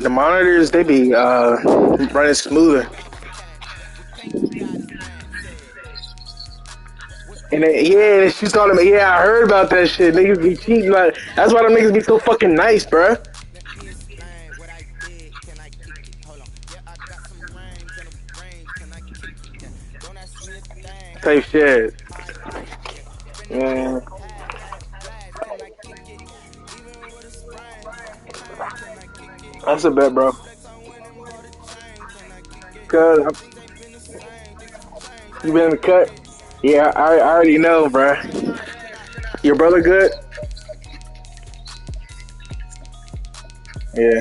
The monitors, they be running smoother. And yeah, she's calling me. Yeah, I heard about that shit. Niggas be cheating. Like, that's why them niggas be so fucking nice, bruh. Type shit. Man, that's a bet, bro. Cause you been in the cut. Yeah, I already know, bruh. Your brother good? Yeah,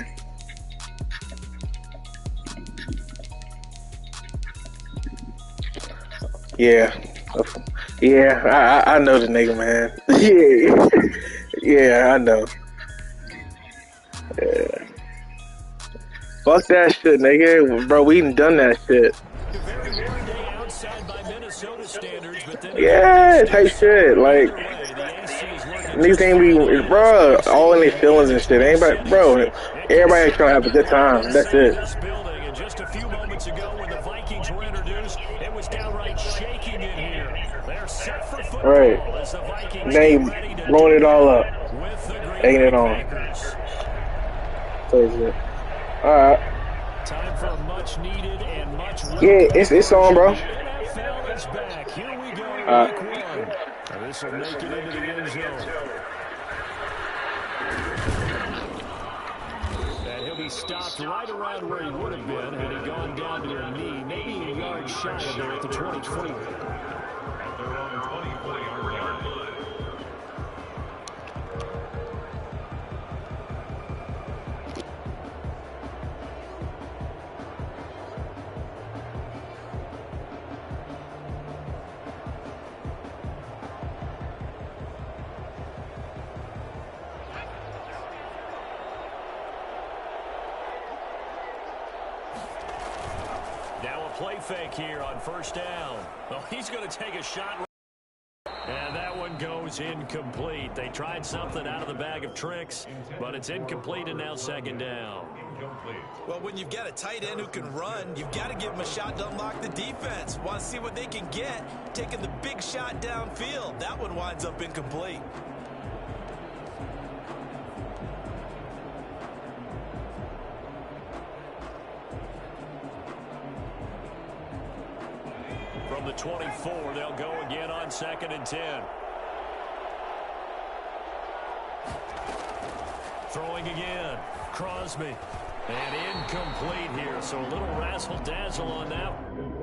yeah, yeah. I know the nigga, man. Yeah, yeah, I know. Yeah. Fuck that shit, nigga. Bro, we done that shit. A very warm day outside by Minnesota standards, but then again, Yeah, it's type still summer. shit. Like, Either way, the AC is working niggas just ain't fine be, here as bro, we all in stand their here feelings and just shit. past Anybody, 7. bro, It everybody trying to considerably have a good warmer time. That's inside it. this building, and just a few moments ago when the Vikings were introduced, it was downright shaking in here. They're set for All right. football as the Vikings They get ready to blowing it do all up, battle with the Green egging Bay it on. Packers. Type shit. All right. Time for a much-needed and much Yeah, welcomed it's on, version. bro. The NFL is back. Here we go, Uh, week 1. This will make it into the end zone. And he'll be stopped right around where he would have been had he gone down to a knee, maybe a yard shy of there at the 24. Now a play fake here on first down. Well, he's going to take a shot. And that one goes incomplete. They tried something out of the bag of tricks, but it's incomplete and now second down. Well, when you've got a tight end who can run, you've got to give him a shot to unlock the defense. Want to see what they can get, taking the big shot downfield. That one winds up incomplete. From the 24, they'll go again on 2nd and 10. Throwing again. Crosby. And incomplete here, so a little razzle-dazzle on that one.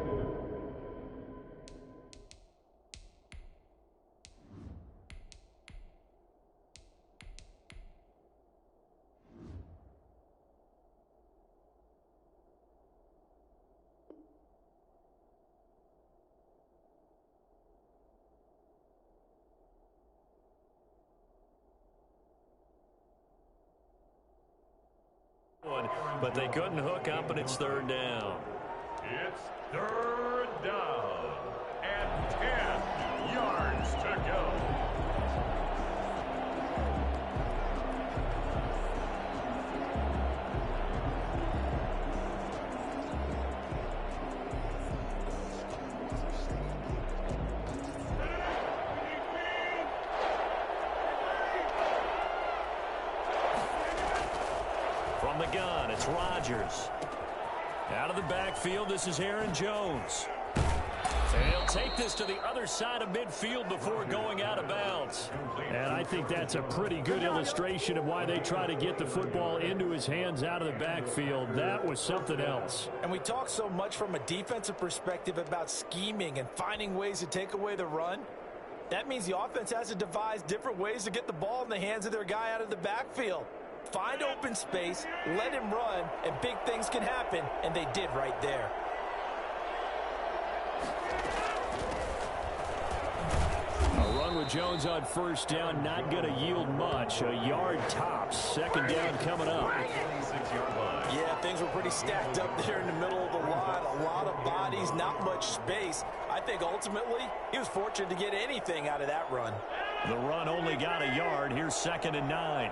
But they couldn't hook up, and it's third down. It's third down and 10 yards to go. From the gun, it's Rodgers. Out of the backfield, this is Aaron Jones. And he'll take this to the other side of midfield before going out of bounds. And I think that's a pretty good illustration of why they try to get the football into his hands out of the backfield. That was something else. And we talk so much from a defensive perspective about scheming and finding ways to take away the run. That means the offense has to devise different ways to get the ball in the hands of their guy out of the backfield. Find open space, let him run, and big things can happen, and they did right there. A run with Jones on first down, not going to yield much. A yard tops. Second down coming up. Yeah, things were pretty stacked up there in the middle of the line. A lot of bodies, not much space. I think ultimately he was fortunate to get anything out of that run. The run only got a yard. Here's 2nd and 9.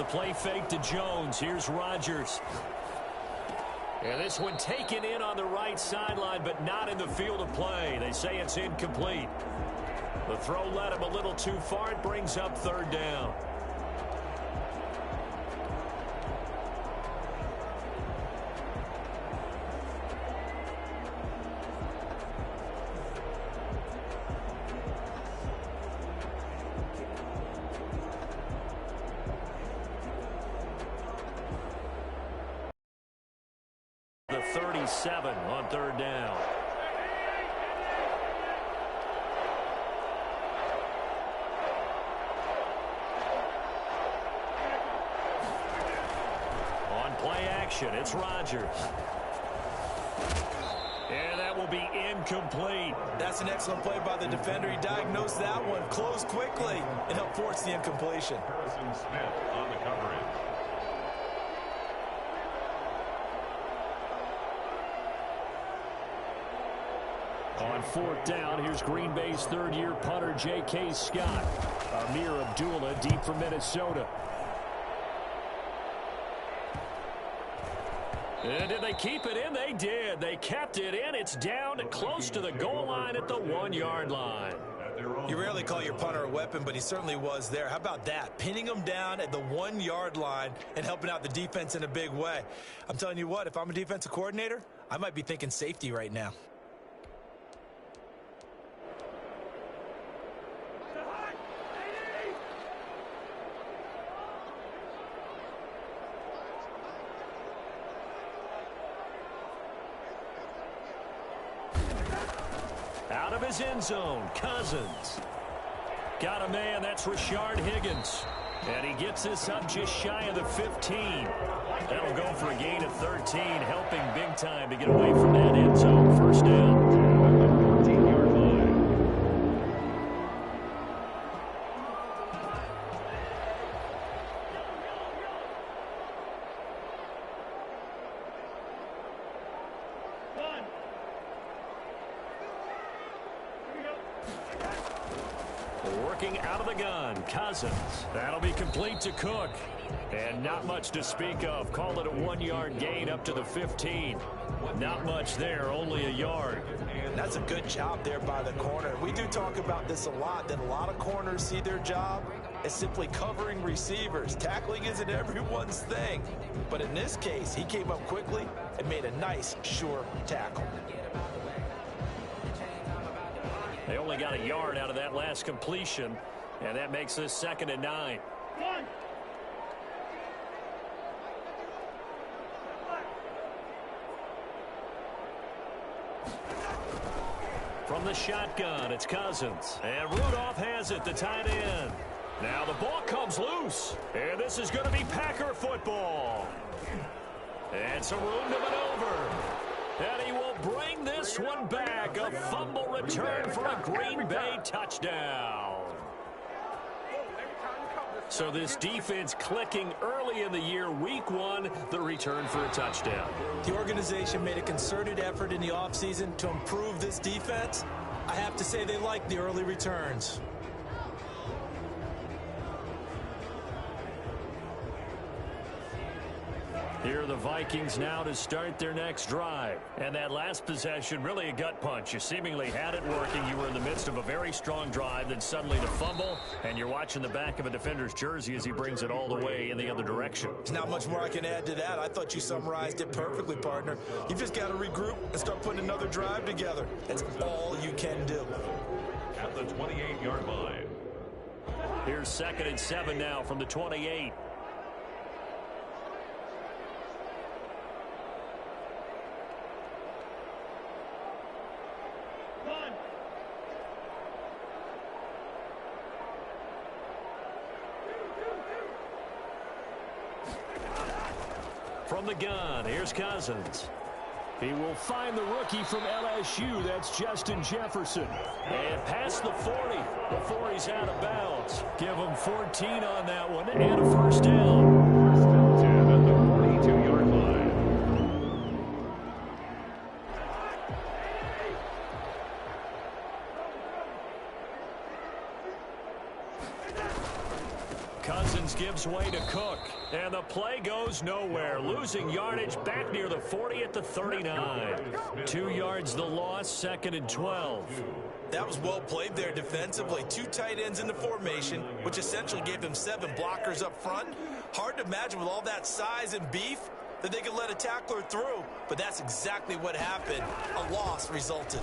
the play fake to Jones. Here's Rodgers. And this one taken in on the right sideline, but not in the field of play. They say it's incomplete. The throw led him a little too far. It brings up third down. The 37 on third down. On play action, it's Rodgers. And that will be incomplete. That's an excellent play by the defender. He diagnosed that one, closed quickly, and helped force the incompletion. Harrison Smith on the coverage. On fourth down, here's Green Bay's third-year punter, J.K. Scott. Amir Abdullah deep for Minnesota. And did they keep it in? They did. They kept it in. It's down close to the goal line at the 1-yard line. You rarely call your punter a weapon, but he certainly was there. How about that? Pinning him down at the 1-yard line and helping out the defense in a big way. I'm telling you what, if I'm a defensive coordinator, I might be thinking safety right now. Out of his end zone, Cousins. Got a man, that's Rashard Higgins. And he gets this up just shy of the 15. That'll go for a gain of 13, helping big time to get away from that end zone. First down. 14-yard line. Working out of the gun, Cousins. That'll be complete to Cook. And not much to speak of. Call it a 1-yard gain up to the 15. Not much there, only a yard. That's a good job there by the corner. We do talk about this a lot, that a lot of corners see their job as simply covering receivers. Tackling isn't everyone's thing. But in this case, he came up quickly and made a nice, sure tackle. They only got a yard out of that last completion, and that makes this 2nd and 9. From the shotgun, it's Cousins. And Rudolph has it, the tight end. Now the ball comes loose. And this is going to be Packer football. And some room to maneuver. And he will bring this one back. A fumble return for a Green Bay touchdown. So this defense clicking early in the year. Week 1, the return for a touchdown. The organization made a concerted effort in the offseason to improve this defense. I have to say they like the early returns. Here are the Vikings now to start their next drive. And that last possession, really a gut punch. You seemingly had it working. You were in the midst of a very strong drive, then suddenly the fumble, and you're watching the back of a defender's jersey as he brings it all the way in the other direction. There's not much more I can add to that. I thought you summarized it perfectly, partner. You've just got to regroup and start putting another drive together. That's all you can do. At the 28-yard line. Here's 2nd and 7 now from the 28. From the gun, here's Cousins. He will find the rookie from LSU. That's Justin Jefferson. And past the 40 before he's out of bounds. Give him 14 on that one and a first down. First and 10 at the 42-yard line. Cousins Vikings gives way to Cook. And the play goes nowhere. Losing yardage back near the 40 at the 39. 2 yards the loss, 2nd and 12. That was well played there defensively. 2 tight ends in the formation, which essentially gave them 7 blockers up front. Hard to imagine with all that size and beef that they could let a tackler through, but that's exactly what happened. A loss resulted.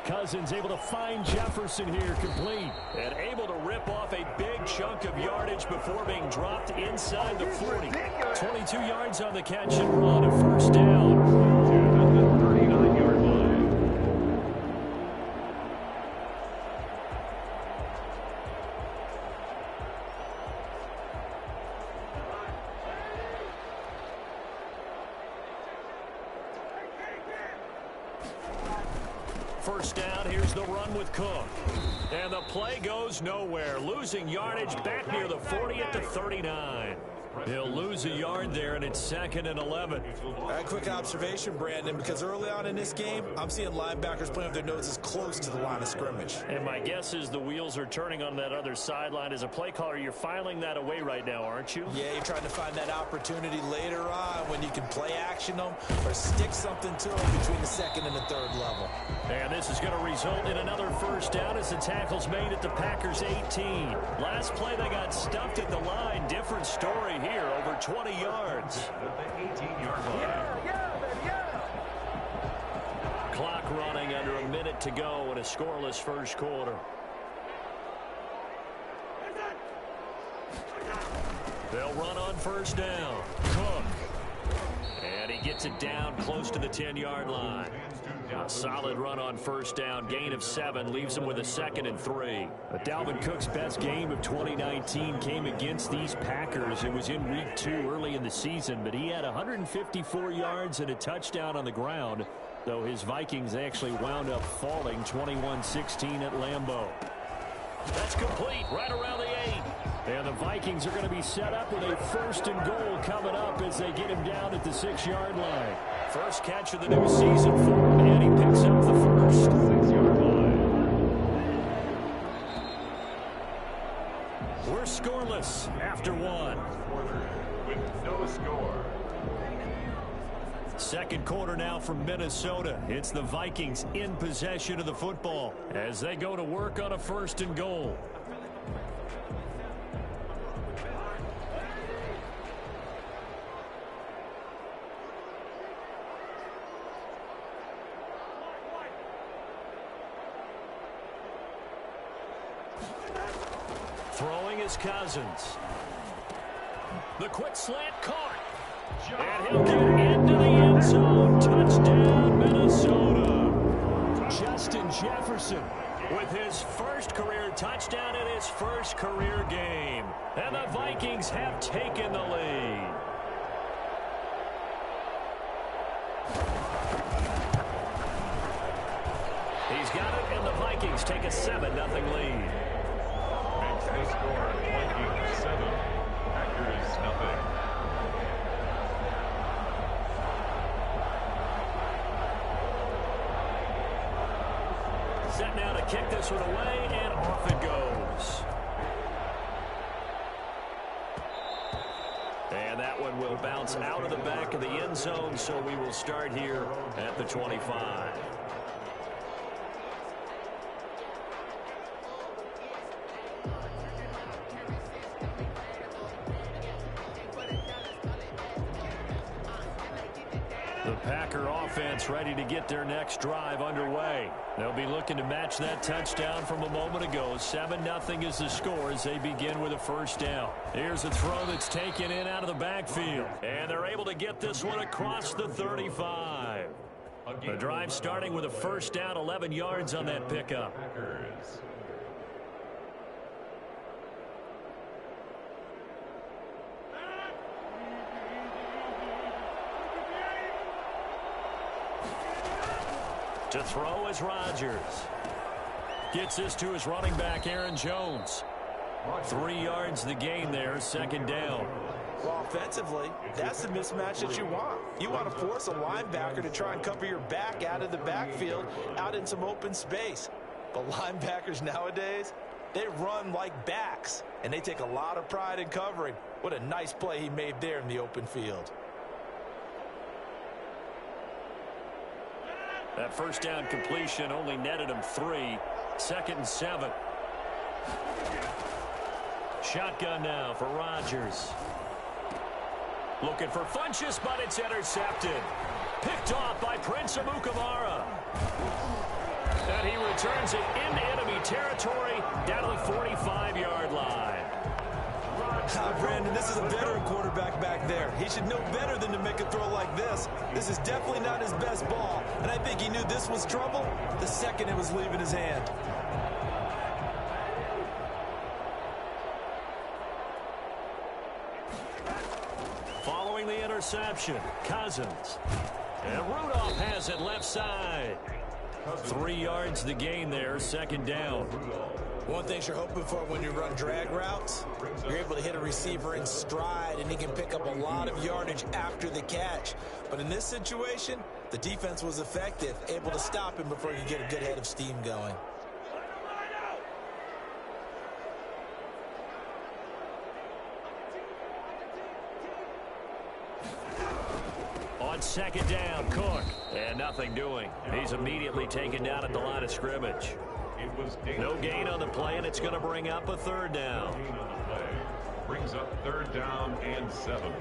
Cousins able to find Jefferson here, complete, and able to rip off a big chunk of yardage before being dropped inside the 40. 22 yards on the catch and run, a first down. At the 39-yard line. First down, here's the run with Cook. And the play goes nowhere. Losing yardage back near the 40 at the 39. He'll lose a yard there, and it's 2nd and 11. A quick observation, Brandon, because early on in this game, I'm seeing linebackers playing with their noses close to the line of scrimmage. And my guess is the wheels are turning on that other sideline. As a play caller, you're filing that away right now, aren't you? Yeah, you're trying to find that opportunity later on when you can play action them or stick something to them between the 2nd and the 3rd level. And this is going to result in another first down as the tackle's made at the Packers' 18. Last play, they got stuffed at the line. Different story here, over 20 yards. At the 18-yard line. Clock running, under a minute to go in a scoreless first quarter. They'll run on first down. Cook. And he gets it down close to the 10-yard line. A solid run on first down. Gain of 7 leaves him with a 2nd and 3. Dalvin Cook's best game of 2019 came against these Packers. It was in week 2 early in the season, but he had 154 yards and a touchdown on the ground, though his Vikings actually wound up falling 21-16 at Lambeau. That's complete right around the 8. And the Vikings are going to be set up with a 1st and goal coming up as they get him down at the 6-yard line. First catch of the new season for him, and he picks up the first. 6-yard line. We're scoreless after 1. Quarter with no score. Second quarter now from Minnesota. It's the Vikings in possession of the football as they go to work on a 1st and goal. Throwing is Cousins. The quick slant caught. And he'll get into the end zone. Touchdown, Minnesota. Justin Jefferson with his first career touchdown in his first career game. And the Vikings have taken the lead. He's got it, and the Vikings take a 7-0 lead. Makes the score Vikings 7, Packers 0. Set now to kick this one away, and off it goes. And that one will bounce out of the back of the end zone, so we will start here at the 25. The Packer offense ready to get their next drive underway. They'll be looking to match that touchdown from a moment ago. 7-0 is the score as they begin with a first down. Here's a throw that's taken in out of the backfield. And they're able to get this one across the 35. The drive starting with a first down, 11 yards on that pickup. Packers. To throw is Rodgers. Gets this to his running back, Aaron Jones. 3 yards the gain there, 2nd down. Well, offensively, that's the mismatch that you want. You want to force a linebacker to try and cover your back out of the backfield, out in some open space. But linebackers nowadays, They run like backs, and they take a lot of pride in covering. What a nice play he made there in the open field. That first down completion only netted him 3. 2nd and 7. Shotgun now for Rodgers. Looking for Funchess, but it's intercepted. Picked off by Prince Amukamara. And he returns it into enemy territory down to the 45-yard line. Brandon, this is a veteran quarterback back there. He should know better than to make a throw like this. This is definitely not his best ball, and I think he knew this was trouble the second it was leaving his hand. Following the interception, Cousins. And Rudolph has it left side. 3 yards the gain there, 2nd down. One thing you're hoping for when you run drag routes, you're able to hit a receiver in stride, and he can pick up a lot of yardage after the catch. But in this situation, the defense was effective, able to stop him before he could get a good head of steam going. On 2nd down, Cook. And nothing doing. He's immediately taken down at the line of scrimmage. No gain on the play, and it's going to bring up a 3rd down. Brings up 3rd down and 7.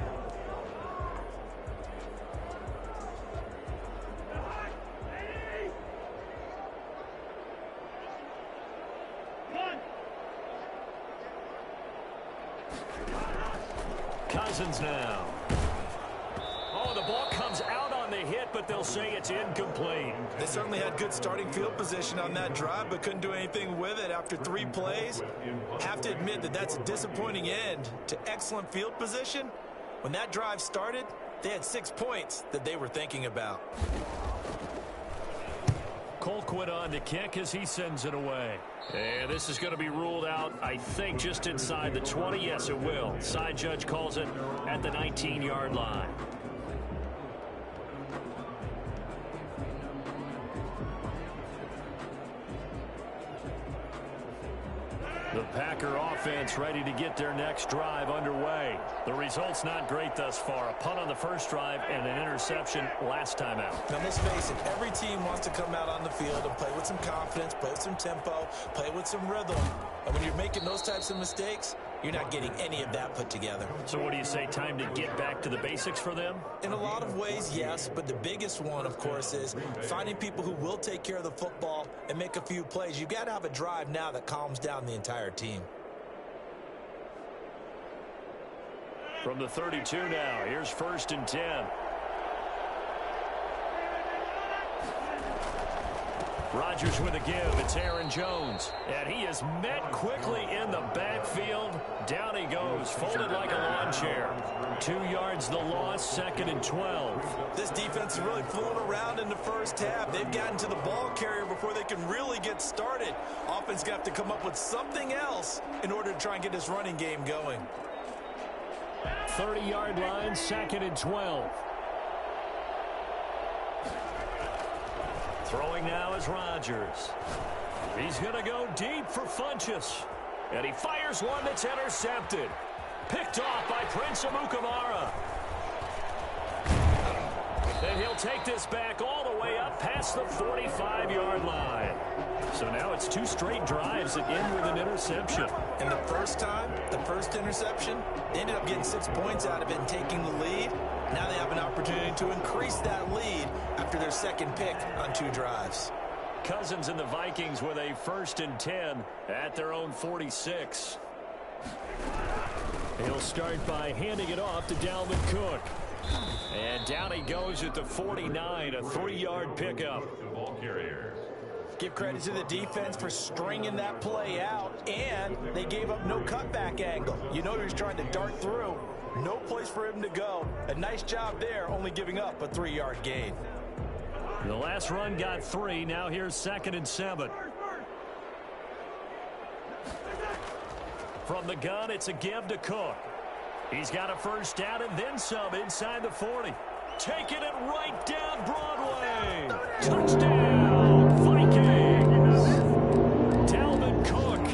Cousins now. Oh, the ball comes out on the hit, but they'll say it's incomplete. They certainly had good starting field position on that drive, but couldn't do anything with it after 3 plays. Have to admit that that's a disappointing end to excellent field position. When that drive started, they had 6 points that they were thinking about. Colquitt on to kick as he sends it away. And this is going to be ruled out, I think, just inside the 20. Yes, it will. Side judge calls it at the 19-yard line. The Packer offense ready to get their next drive underway. The result's not great thus far. A punt on the first drive and an interception last time out. Now, let's face it, every team wants to come out on the field and play with some confidence, play with some tempo, play with some rhythm. And when you're making those types of mistakes, you're not getting any of that put together. So what do you say, time to get back to the basics for them? In a lot of ways, yes, but the biggest one, of course, is finding people who will take care of the football and make a few plays. You've got to have a drive now that calms down the entire team. From the 32 now, here's 1st and 10. Rodgers with a give. It's Aaron Jones. And he is met quickly in the backfield. Down he goes, folded like a lawn chair. 2 yards the loss, 2nd and 12. This defense is really fooling around in the first half. They've gotten to the ball carrier before they can really get started. Offense got to come up with something else in order to try and get this running game going. 30-yard line, 2nd and 12. Throwing now is Rodgers. He's going to go deep for Funchess. And he fires one that's intercepted. Picked off by Prince Amukamara. And he'll take this back all the way up past the 45-yard line. So now it's 2 straight drives that end with an interception. And the first time, the first interception, they ended up getting 6 points out of it and taking the lead. Now they have an opportunity to increase that lead after their 2nd pick on 2 drives. Cousins and the Vikings with a 1st and 10 at their own 46. He'll start by handing it off to Dalvin Cook. And down he goes at the 49, a 3-yard pickup. The ball carrier. Give credit to the defense for stringing that play out, and they gave up no cutback angle. You know he was trying to dart through. No place for him to go. A nice job there, only giving up a 3-yard gain. The last run got 3. Now here's 2nd and 7. From the gun, it's a give to Cook. He's got a first down and then some inside the 40. Taking it right down Broadway. Touchdown, Vikings. Dalvin Cook,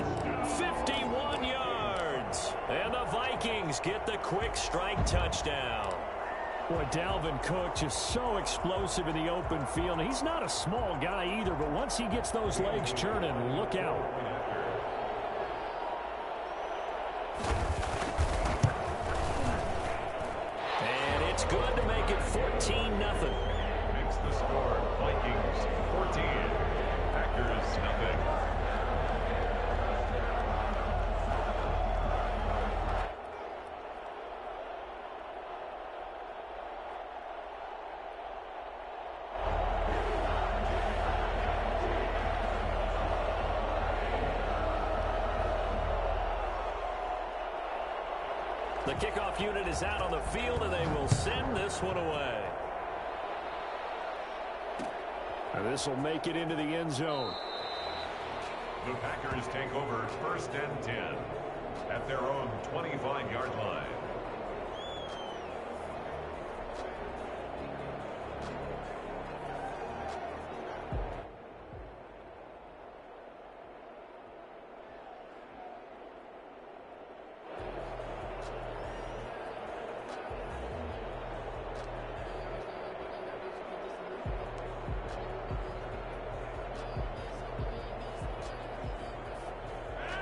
quick strike touchdown. Boy, Dalvin Cook just so explosive in the open field. He's not a small guy either, but once he gets those legs churning, look out. And it's good to make it 14-0. Makes the score Vikings 14, Packers nothing. The kickoff unit is out on the field, and they will send this one away. And this will make it into the end zone. The Packers take over 1st and 10 at their own 25-yard line.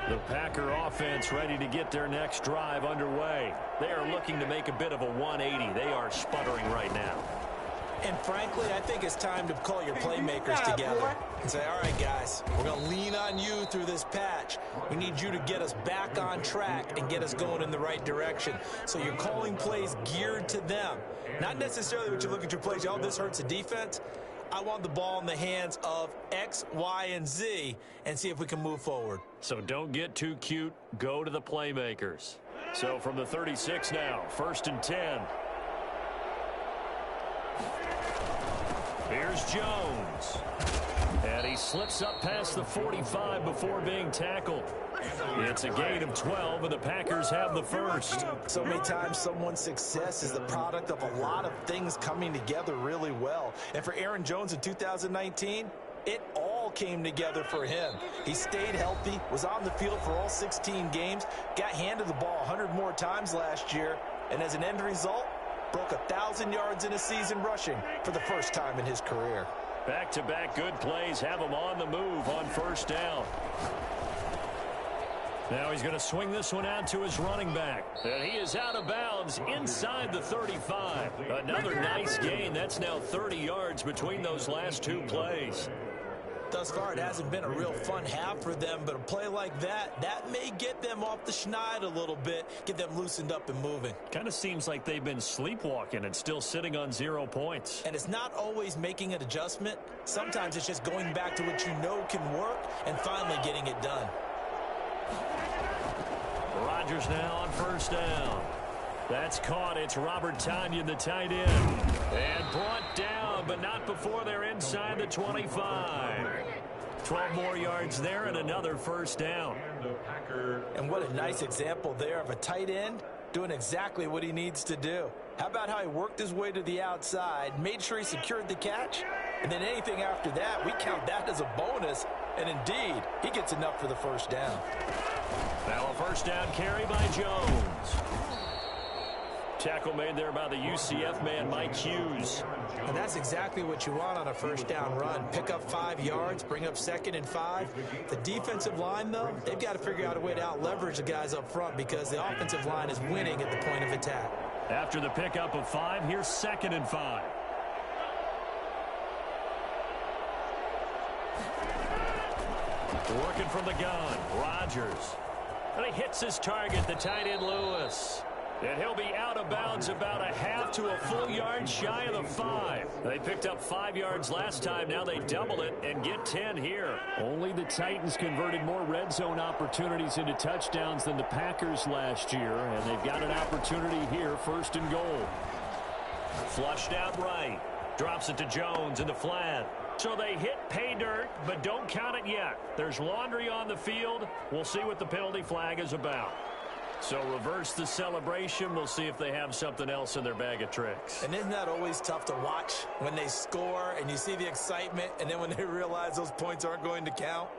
The Packer offense ready to get their next drive underway. They are looking to make a bit of a 180. They are sputtering right now. And frankly, I think it's time to call your playmakers together and say, all right, guys, we're going to lean on you through this patch. We need you to get us back on track and get us going in the right direction. So you're calling plays geared to them. Not necessarily what you look at your plays, oh, this hurts the defense. I want the ball in the hands of X, Y, and Z and see if we can move forward. So don't get too cute. Go to the playmakers. So from the 36 now, 1st and 10. Here's Jones. And he slips up past the 45 before being tackled. It's a gain of 12, and the Packers have the first. So many times someone's success is the product of a lot of things coming together really well. And for Aaron Jones in 2019, it all came together for him. He stayed healthy, was on the field for all 16 games, got handed the ball 100 more times last year, and as an end result, broke 1,000 yards in a season rushing for the first time in his career. Back-to-back good plays have him on the move on 1st down. Now he's going to swing this one out to his running back. And he is out of bounds inside the 35. Another nice gain. That's now 30 yards between those last two plays. Thus far, it hasn't been a real fun half for them, but a play like that, that may get them off the schneid a little bit, get them loosened up and moving. Kind of seems like they've been sleepwalking and still sitting on 0 points. And it's not always making an adjustment. Sometimes it's just going back to what you know can work and finally getting it done. Rodgers now on 1st down. That's caught. It's Robert Tonyan, the tight end. And brought down, but not before they're inside the 25. 12 more yards there and another 1st down. And what a nice example there of a tight end doing exactly what he needs to do. How about how he worked his way to the outside, made sure he secured the catch, and then anything after that, we count that as a bonus. And indeed, he gets enough for the 1st down. Now a 1st down carry by Jones. Tackle made there by the UCF man, Mike Hughes. And that's exactly what you want on a 1st down run. Pick up 5 yards, bring up 2nd and 5. The defensive line, though, they've got to figure out a way to out-leverage the guys up front because the offensive line is winning at the point of attack. After the pickup of 5, here's 2nd and 5. Working from the gun, Rodgers. And he hits his target, the tight end Lewis. And he'll be out of bounds about a half to a full yard shy of the 5. They picked up 5 yards last time. Now they double it and get 10 here. Only the Titans converted more red zone opportunities into touchdowns than the Packers last year, and they've got an opportunity here, 1st and goal. Flushed out right. Drops it to Jones in the flat. So they hit pay dirt, but don't count it yet. There's laundry on the field. We'll see what the penalty flag is about. So reverse the celebration. We'll see if they have something else in their bag of tricks. And isn't that always tough to watch when they score and you see the excitement, and then when they realize those points aren't going to count?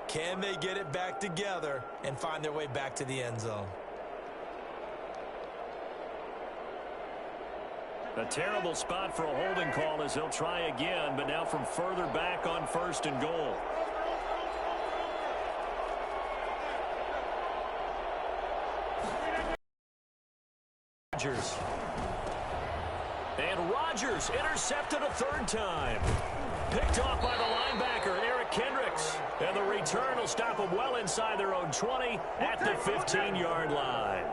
Can they get it back together and find their way back to the end zone? A terrible spot for a holding call as he'll try again, but now from further back on 1st and goal. And Rodgers intercepted a 3rd time. Picked off by the linebacker, Eric Kendricks. And the return will stop them well inside their own 20 at the 15-yard line.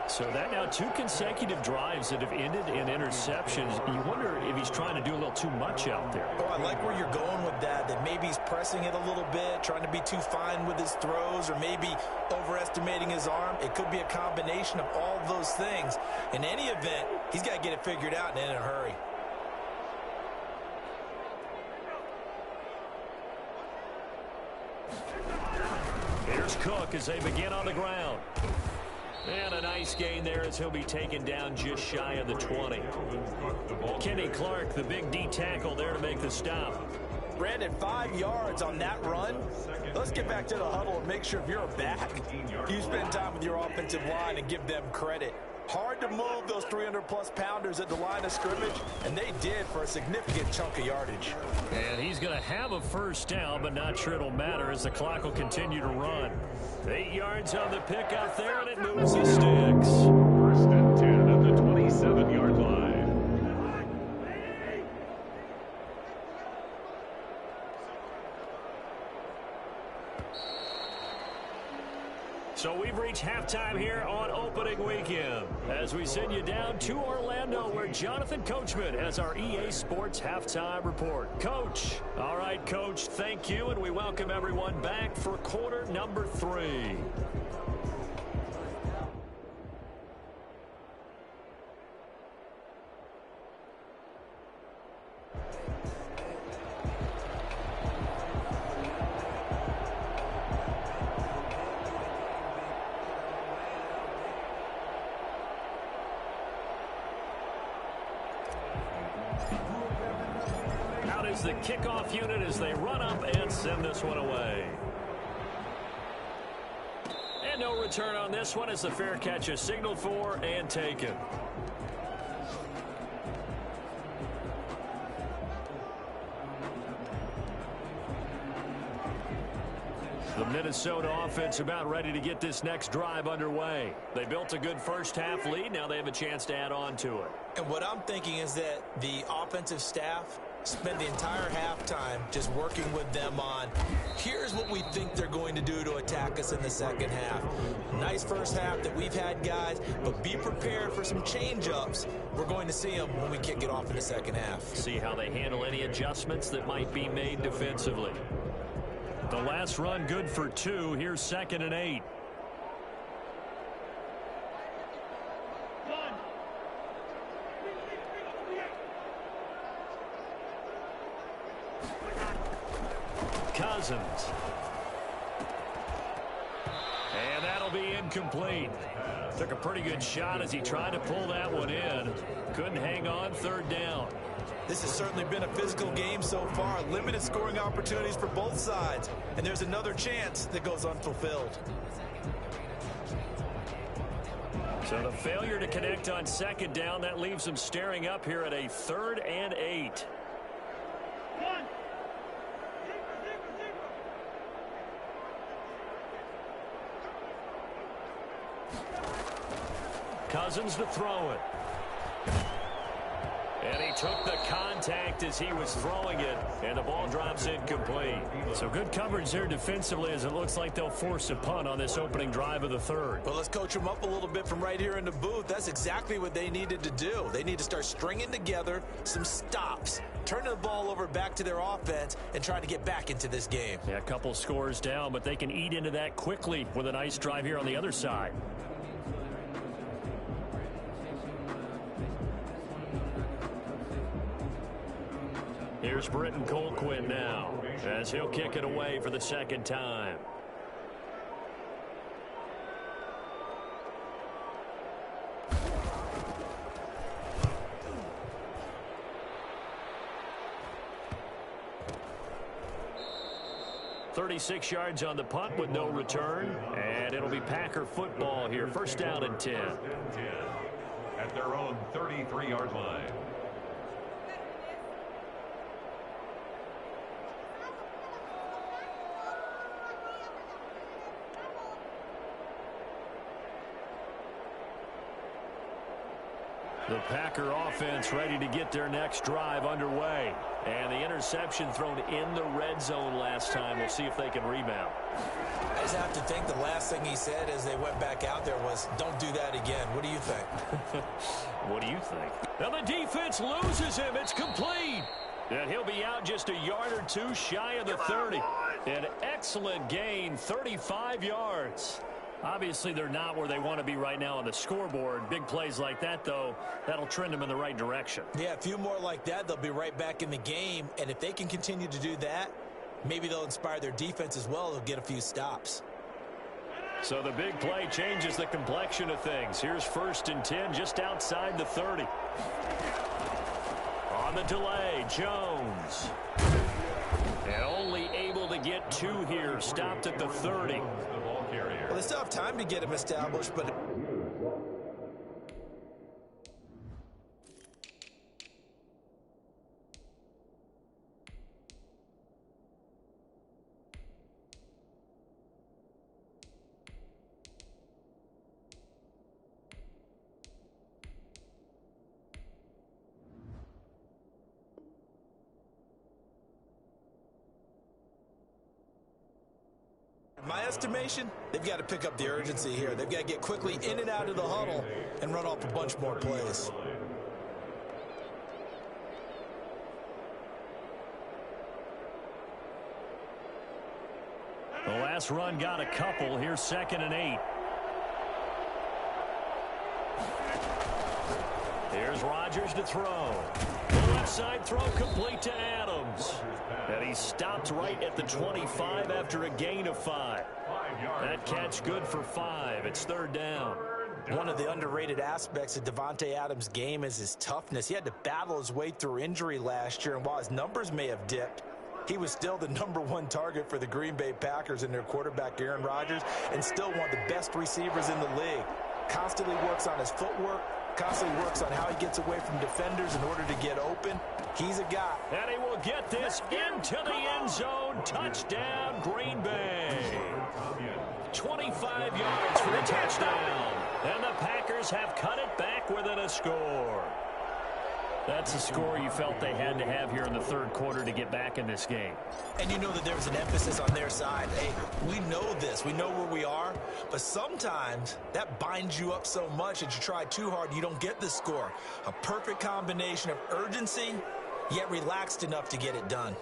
So that now 2 consecutive drives that have ended in interceptions. You wonder if he's trying to do a little too much out there. Oh, I like where you're going with that maybe he's pressing it a little bit, trying to be too fine with his throws, or maybe overestimating his arm. It could be a combination of all of those things. In any event, he's got to get it figured out and in a hurry. Here's Cook as they begin on the ground. And a nice gain there as he'll be taken down just shy of the 20. Kenny Clark, the big D tackle there to make the stop. Brandon, 5 yards on that run. Let's get back to the huddle and make sure if you're a back, you spend time with your offensive line and give them credit. Hard to move those 300-plus pounders at the line of scrimmage, and they did for a significant chunk of yardage. And he's going to have a 1st down, but not sure it'll matter as the clock will continue to run. 8 yards on the pick out there, and it moves the sticks. 1st and 10 at the 27-yard line. So we've reached halftime here on opening weekend as we send you down to Orlando where Jonathan Coachman has our EA Sports halftime report. Coach. All right, Coach, thank you, and we welcome everyone back for quarter number 3. The kickoff unit as they run up and send this one away. And no return on this one as the fair catch is signaled for and taken. The Minnesota offense about ready to get this next drive underway. They built a good first half lead. Now they have a chance to add on to it. And what I'm thinking is that the offensive staff spend the entire halftime just working with them on, here's what we think they're going to do to attack us in the second half. Nice first half that we've had, guys, but be prepared for some change-ups. We're going to see them when we kick it off in the second half. See how they handle any adjustments that might be made defensively. The last run good for 2. Here's 2nd and 8. Cousins. And that'll be incomplete. Took a pretty good shot as he tried to pull that one in. Couldn't hang on. 3rd down. This has certainly been a physical game so far. Limited scoring opportunities for both sides. And there's another chance that goes unfulfilled. So the failure to connect on 2nd down, that leaves them staring up here at a 3rd and 8. Cousins to throw it. And he took the contact as he was throwing it, and the ball drops incomplete. So good coverage there defensively as it looks like they'll force a punt on this opening drive of the 3rd. Well, let's coach them up a little bit from right here in the booth. That's exactly what they needed to do. They need to start stringing together some stops, turning the ball over back to their offense, and trying to get back into this game. Yeah, a couple scores down, but they can eat into that quickly with a nice drive here on the other side. Here's Britton Colquitt now as he'll kick it away for the 2nd time. "36 yards on the punt with no return, and it'll be Packer football here. 1st down and 10. At their own 33-yard line. The Packer offense ready to get their next drive underway. And the interception thrown in the red zone last time. We'll see if they can rebound. I just have to think the last thing he said as they went back out there was, don't do that again. What do you think? What do you think? Now the defense loses him. It's complete. And he'll be out just a yard or two shy of the 30. An excellent gain, 35 yards. Obviously, they're not where they want to be right now on the scoreboard. Big plays like that, though, that'll trend them in the right direction. Yeah, a few more like that, they'll be right back in the game. And if they can continue to do that, maybe they'll inspire their defense as well. They'll get a few stops. So the big play changes the complexion of things. Here's 1st and 10 just outside the 30. On the delay, Jones. And only able to get 2 here. Stopped at the 30. Well, they still have time to get him established, but... in my estimation, they've got to pick up the urgency here. They've got to get quickly in and out of the huddle and run off a bunch more plays. The last run got a couple. Here's 2nd and 8. Here's Rodgers to throw. The left side throw complete to Adams. And he stopped right at the 25 after a gain of 5. That catch good for 5. It's 3rd down. One of the underrated aspects of Davante Adams' game is his toughness. He had to battle his way through injury last year, and while his numbers may have dipped, he was still the #1 target for the Green Bay Packers and their quarterback Aaron Rodgers, and still one of the best receivers in the league. Constantly works on his footwork, constantly works on how he gets away from defenders in order to get open. He's a guy. And he will get this into the end zone. Touchdown, Green Bay. 25 yards for the touchdown. And the Packers have cut it back within a score. That's a score you felt they had to have here in the 3rd quarter to get back in this game. And you know that there was an emphasis on their side. Hey, we know this. We know where we are. But sometimes that binds you up so much that you try too hard, you don't get the score. A perfect combination of urgency, yet relaxed enough to get it done.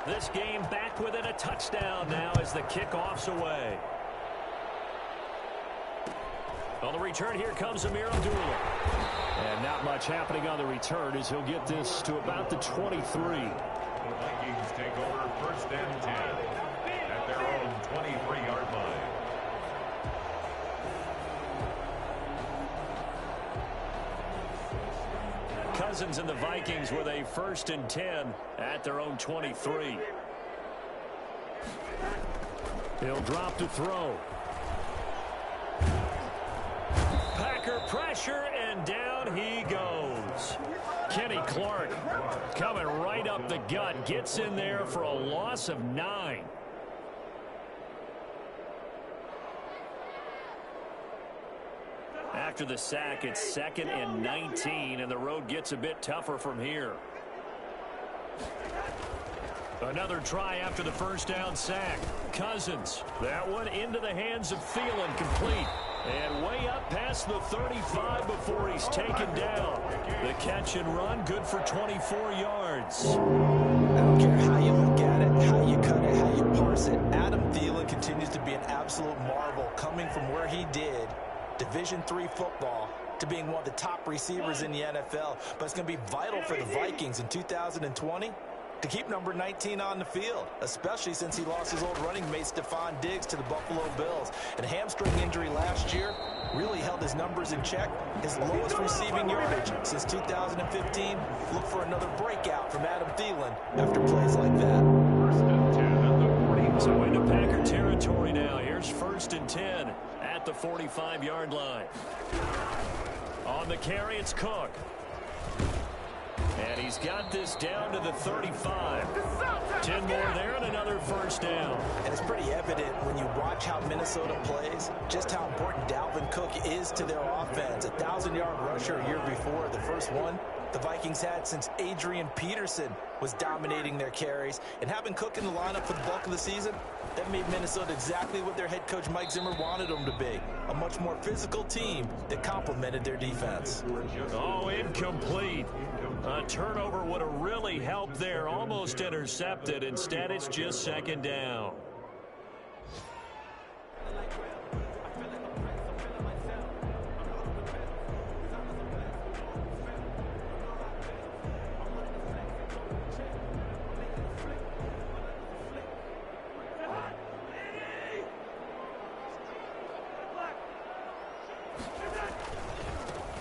This game back within a touchdown now as the kickoff's away. On the return, here comes Amir Abdullah. And not much happening on the return as he'll get this to about the 23. The Vikings take over 1st and 10 at their own 23-yard line. Cousins and the Vikings with a 1st and 10 at their own 23. He'll drop to throw. Packer pressure, and down he goes. Kenny Clark coming right up the gut. Gets in there for a loss of 9. After the sack, it's 2nd and 19, and the road gets a bit tougher from here. Another try after the 1st down sack. Cousins, that one into the hands of Thielen, complete. And way up past the 35 before he's taken down. The catch and run, good for 24 yards. I don't care how you look at it, how you cut it, how you parse it. Adam Thielen continues to be an absolute marvel, coming from where he did, Division III football, to being one of the top receivers in the NFL. But it's going to be vital for the Vikings in 2020 to keep number 19 on the field, especially since he lost his old running mate Stephon Diggs to the Buffalo Bills. And a hamstring injury last year really held his numbers in check. His lowest receiving yardage since 2015. Look for another breakout from Adam Thielen after plays like that. 1st and 10 at the 40. So into Packer territory now. Here's 1st and 10 at the 45-yard line. On the carry, it's Cook. And he's got this down to the 35. 10 more there and another first down. And it's pretty evident when you watch how Minnesota plays, just how important Dalvin Cook is to their offense. 1,000-yard rusher a year before, the first one the Vikings had since Adrian Peterson was dominating their carries. And having Cook in the lineup for the bulk of the season, that made Minnesota exactly what their head coach Mike Zimmer wanted them to be. A much more physical team that complemented their defense. Oh, incomplete. A turnover would have really helped there. Almost intercepted. Instead, it's just second down.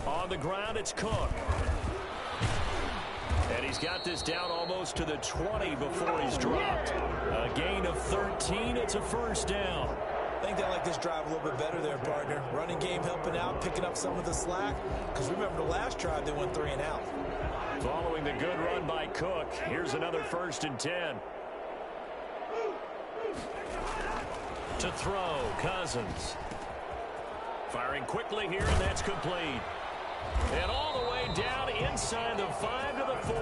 On the ground, it's Cook. And he's got this down almost to the 20 before he's dropped. A gain of 13. It's a first down. I think they like this drive a little bit better there, partner. Running game helping out, picking up some of the slack. Because remember the last drive, they went 3 and out. Following the good run by Cook, here's another 1st and 10. To throw, Cousins. Firing quickly here, and that's complete. And all the way down inside the 5 to the 4.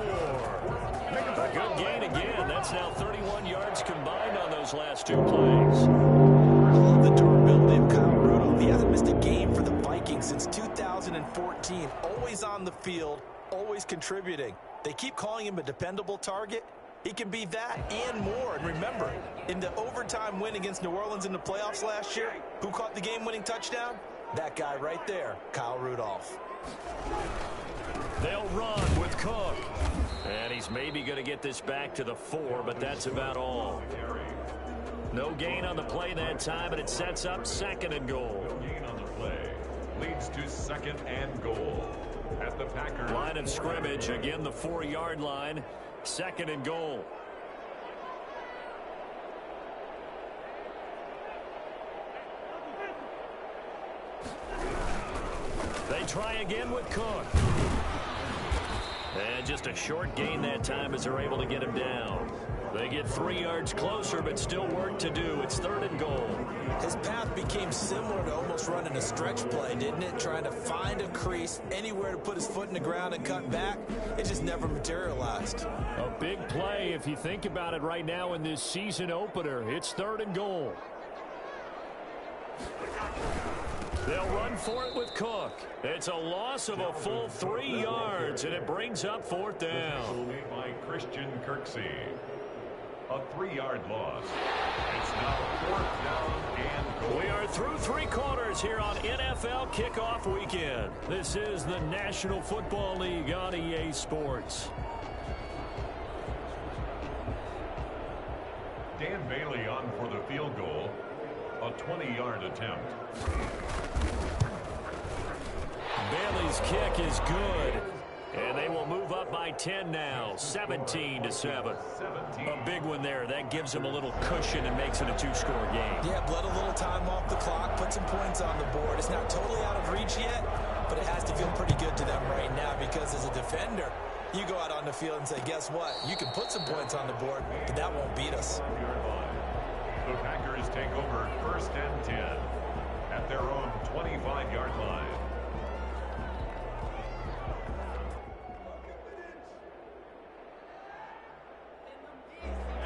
A good gain again. That's now 31 yards combined on those last 2 plays. I love the durability of Kyle Rudolph. He hasn't missed a game for the Vikings since 2014. Always on the field, always contributing. They keep calling him a dependable target. He can be that and more. And remember, in the overtime win against New Orleans in the playoffs last year, who caught the game-winning touchdown? That guy right there, Kyle Rudolph. They'll run with Cook. And he's maybe going to get this back to the 4, but that's about all. No gain on the play that time, and it sets up 2nd and goal. No gain on the play. Leads to 2nd and goal. At the Packers. Line of scrimmage, again the 4-yard line. 2nd and goal. They try again with Cook. And just a short gain that time as they're able to get him down. They get 3 yards closer, but still work to do. It's 3rd and goal. His path became similar to almost running a stretch play, didn't it? Trying to find a crease, anywhere to put his foot in the ground and cut back. It just never materialized. A big play if you think about it right now in this season opener. It's 3rd and goal. They'll run for it with Cook. It's a loss of a full 3 yards, and it brings up 4th down. Made by Christian Kirksey. A 3-yard loss. It's now 4th down and goal. We are through 3 quarters here on NFL Kickoff Weekend. This is the National Football League on EA Sports. Dan Bailey on for the field goal. A 20-yard attempt. Bailey's kick is good. And they will move up by 10 now, 17-7. A big one there. That gives them a little cushion and makes it a 2-score game. Yeah, let a little time off the clock, put some points on the board. It's not totally out of reach yet, but it has to feel pretty good to them right now because as a defender, you go out on the field and say, guess what? You can put some points on the board, but that won't beat us. The Packers take over 1st and 10 at their own 25-yard line.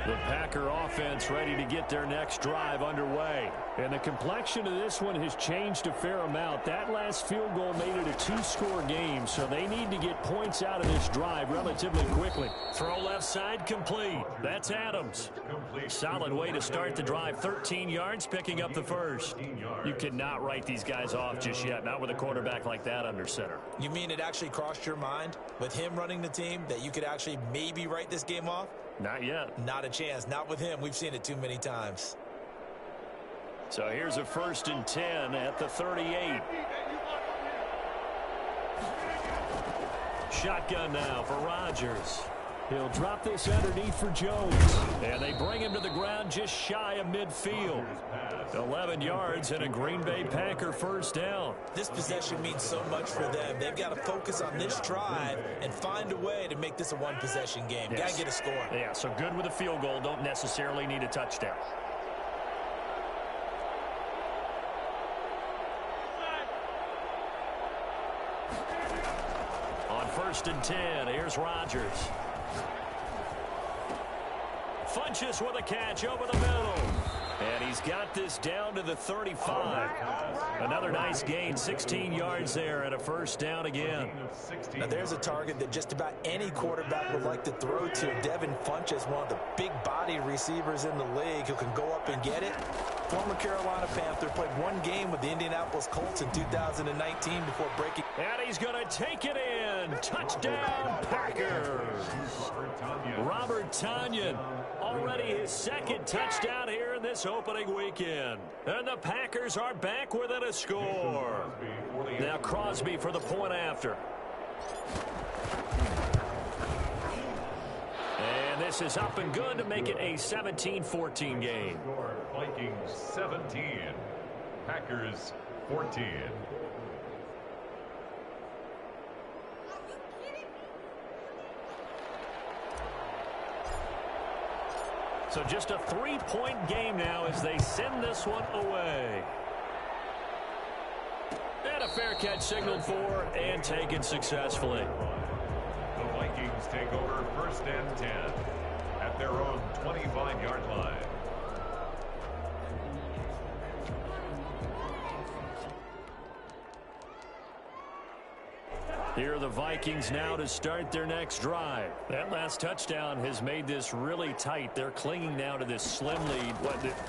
The Packer offense ready to get their next drive underway. And the complexion of this one has changed a fair amount. That last field goal made it a 2-score game, so they need to get points out of this drive relatively quickly. Throw left side complete. That's Adams. Solid way to start the drive. 13 yards, picking up the 1st. You cannot write these guys off just yet, not with a quarterback like that under center. You mean it actually crossed your mind with him running the team that you could actually maybe write this game off? Not yet. Not a chance. Not with him. We've seen it too many times. So here's a 1st and 10 at the 38. Shotgun now for Rodgers. He'll drop this underneath for Jones. And they bring him to the ground just shy of midfield. 11 yards and a Green Bay Packer first down. This possession means so much for them. They've got to focus on this drive and find a way to make this a one-possession game. Yes. Got to get a score. Yeah, so good with a field goal. Don't necessarily need a touchdown. On 1st and 10, here's Rodgers. Funches with a catch over the middle. And he's got this down to the 35. Another nice gain, 16 yards there, and a first down again. Now there's a target that just about any quarterback would like to throw to. Devin Funches, one of the big-body receivers in the league who can go up and get it. Former Carolina Panther, played one game with the Indianapolis Colts in 2019 before breaking. And he's going to take it in. Touchdown, Packers. Robert Tonyan, already his second touchdown here in this opening weekend. And the Packers are back within a score. Now Crosby for the point after. And this is up and good to make it a 17-14 game. Vikings 17, Packers 14. So just a 3-point game now as they send this one away. And a fair catch signaled for and taken successfully. The Vikings take over 1st and 10 at their own 25-yard line. Here are the Vikings now to start their next drive. That last touchdown has made this really tight. They're clinging now to this slim lead.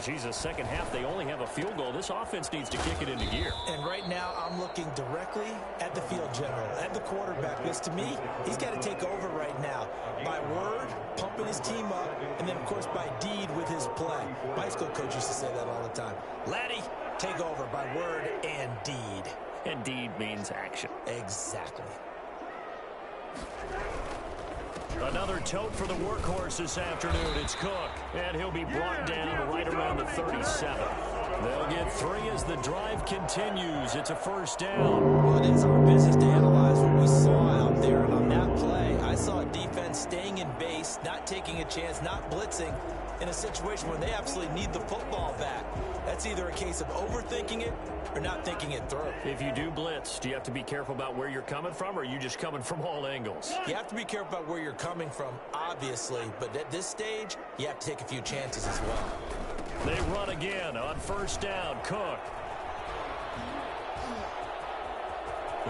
Jesus, second half, they only have a field goal. This offense needs to kick it into gear. And right now, I'm looking directly at the field general, at the quarterback. Because to me, he's got to take over right now. By word, pumping his team up, and then, of course, by deed with his play. My school coach used to say that all the time. Laddie, take over by word and deed. And deed means action. Exactly. Another tote for the workhorse this afternoon. It's Cook. And he'll be brought down right around the 37. They'll get 3 as the drive continues. It's a first down. Well, it is our business to analyze what we saw out there. And on that play, I saw a defense staying in base, not taking a chance, not blitzing, in a situation where they absolutely need the football back. That's either a case of overthinking it or not thinking it through. If you do blitz, do you have to be careful about where you're coming from, or are you just coming from all angles? You have to be careful about where you're coming from, obviously, but at this stage, you have to take a few chances as well. They run again on first down. Cook.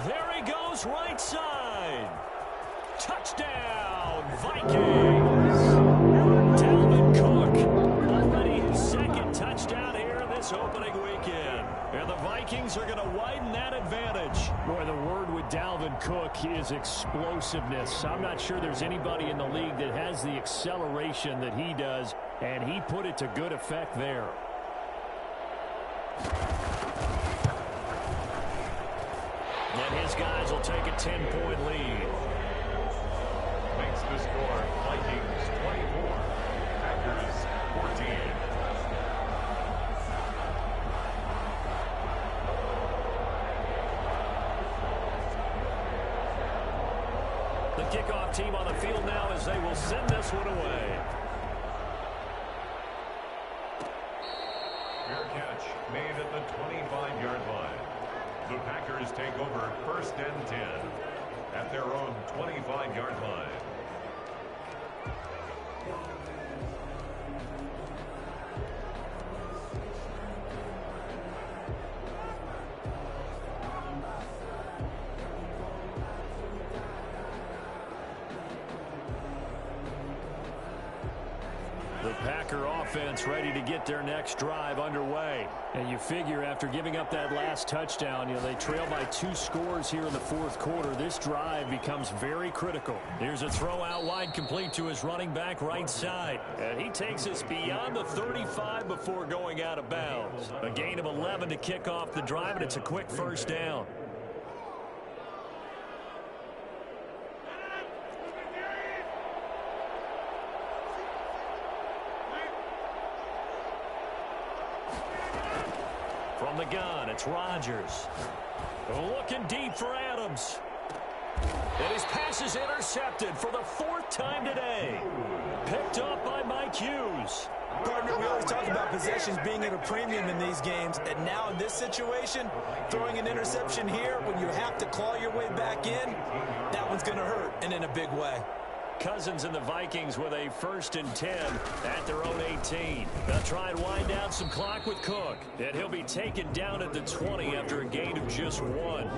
There he goes, right side. Touchdown, Vikings. Dalvin Cook, already his second touchdown here in this opening weekend. And the Vikings are going to widen that advantage. Boy, the word with Dalvin Cook is explosiveness. I'm not sure there's anybody in the league that has the acceleration that he does, and he put it to good effect there. And his guys will take a 10-point lead. Makes the score Vikings 24, Packers 14. The kickoff team on the field now as they will send this one away. Fair catch made at the 25-yard line. The Packers take over 1st and 10 at their own 25-yard line. The Packer offense ready to get their next drive underway. And you figure after giving up that last touchdown, they trail by 2 scores here in the fourth quarter. This drive becomes very critical. Here's a throw out wide, complete to his running back right side. And he takes us beyond the 35 before going out of bounds. A gain of 11 to kick off the drive, and it's a quick first down. From the gun, it's Rodgers. Looking deep for Adams. And his pass is intercepted for the 4th time today. Picked up by Mike Hughes. Partner, we always talk about possessions being at a premium in these games, and now in this situation, throwing an interception here when you have to claw your way back in, that one's going to hurt, and in a big way. Cousins and the Vikings with a 1st and 10 at their own 18. They'll try and wind down some clock with Cook, and he'll be taken down at the 20 after a gain of just 1.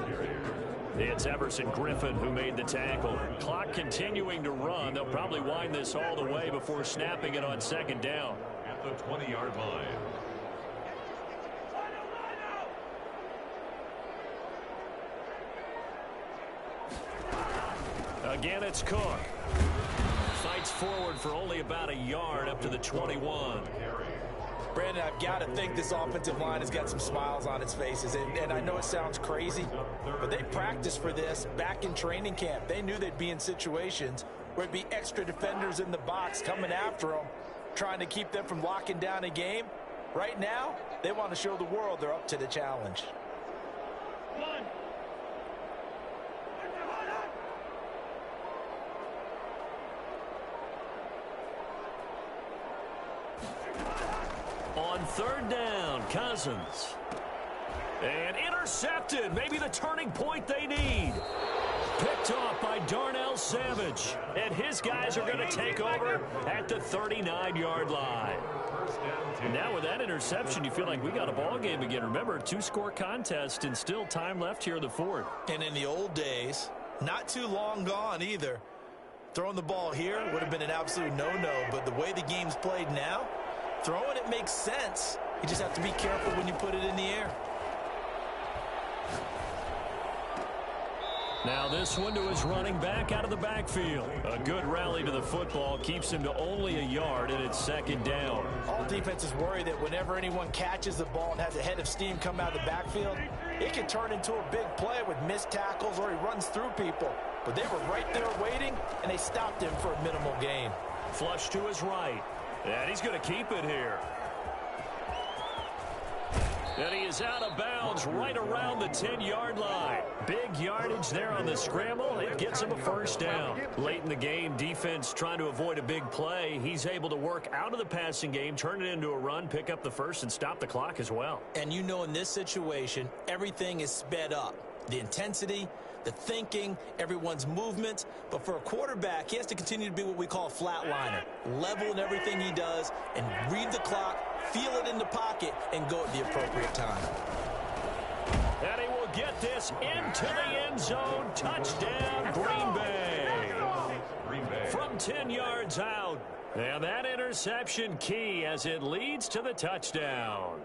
It's Everson Griffin who made the tackle. Clock continuing to run. They'll probably wind this all the way before snapping it on 2nd down. At the 20-yard line. Again, it's Cook. Fights forward for only about a yard up to the 21. Brandon, I've got to think this offensive line has got some smiles on its faces. And I know it sounds crazy, but they practiced for this back in training camp. They knew they'd be in situations where it'd be extra defenders in the box coming after them, trying to keep them from locking down a game. Right now, they want to show the world they're up to the challenge. On 3rd down, Cousins. And intercepted. Maybe the turning point they need. Picked off by Darnell Savage. And his guys are going to take over at the 39-yard line. Now with that interception, you feel like we got a ball game again. Remember, 2-score contest and still time left here in the 4th. And in the old days, not too long gone either, throwing the ball here would have been an absolute no-no. But the way the game's played now, throwing it makes sense. You just have to be careful when you put it in the air. Now this one to his running back out of the backfield. A good rally to the football keeps him to only a yard, and it's 2nd down. All defenses worry that whenever anyone catches the ball and has a head of steam come out of the backfield, it can turn into a big play with missed tackles or he runs through people. But they were right there waiting, and they stopped him for a minimal gain. Flush to his right. And he's going to keep it here. And he is out of bounds right around the 10-yard line. Big yardage there on the scramble. It gets him a 1st down. Late in the game, defense trying to avoid a big play. He's able to work out of the passing game, turn it into a run, pick up the 1st, and stop the clock as well. And you know in this situation, everything is sped up. The intensity, the thinking, everyone's movement. But for a quarterback, he has to continue to be what we call a flatliner. Level in everything he does and read the clock, feel it in the pocket, and go at the appropriate time. And he will get this into the end zone. Touchdown, Green Bay. From 10 yards out. And that interception key as it leads to the touchdown.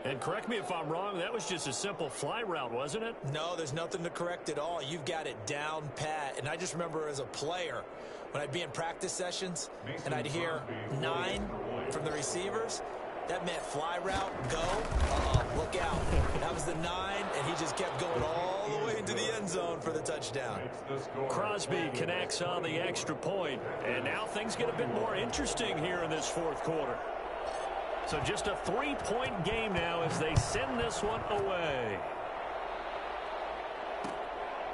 And correct me if I'm wrong, that was just a simple fly route, wasn't it? No, there's nothing to correct at all. You've got it down pat. And I just remember as a player, when I'd be in practice sessions and I'd hear 9 from the receivers, that meant fly route, go, look out. That was the 9, and he just kept going all the way into the end zone for the touchdown. Crosby connects on the extra point, and now things get a bit more interesting here in this 4th quarter. So just a 3-point game now as they send this one away.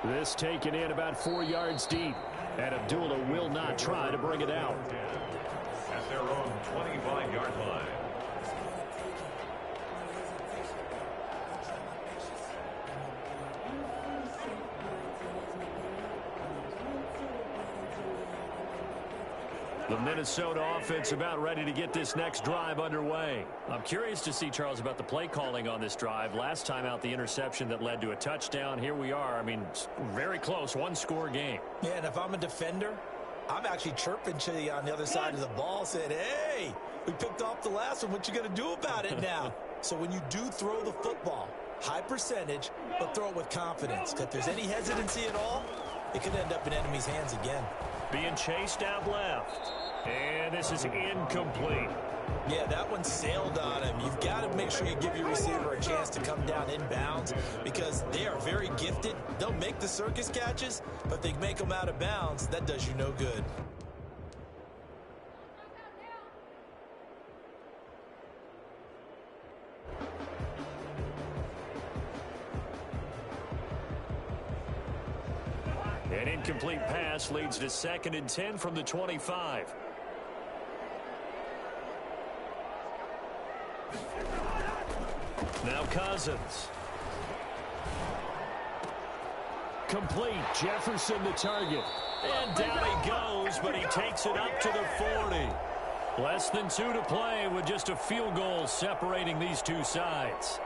This taken in about 4 yards deep, and Abdullah will not try to bring it out. At their own 25-yard line. The Minnesota offense about ready to get this next drive underway. I'm curious to see, Charles, about the play calling on this drive. Last time out, the interception that led to a touchdown. Here we are. I mean, very close, 1-score game. Yeah, and if I'm a defender, I'm actually chirping to you on the other side of the ball, saying, hey, we picked off the last one. What you going to do about it now? So when you do throw the football, high percentage, but throw it with confidence. If there's any hesitancy at all, it could end up in enemy's hands again. Being chased out left. And this is incomplete. Yeah, that one sailed on him. You've got to make sure you give your receiver a chance to come down inbounds because they are very gifted. They'll make the circus catches, but if they make them out of bounds, that does you no good. An incomplete pass leads to 2nd and 10 from the 25. Now Cousins. Complete. Jefferson the target. And down he goes, but he takes it up to the 40. Less than 2 to play with just a field goal separating these two sides.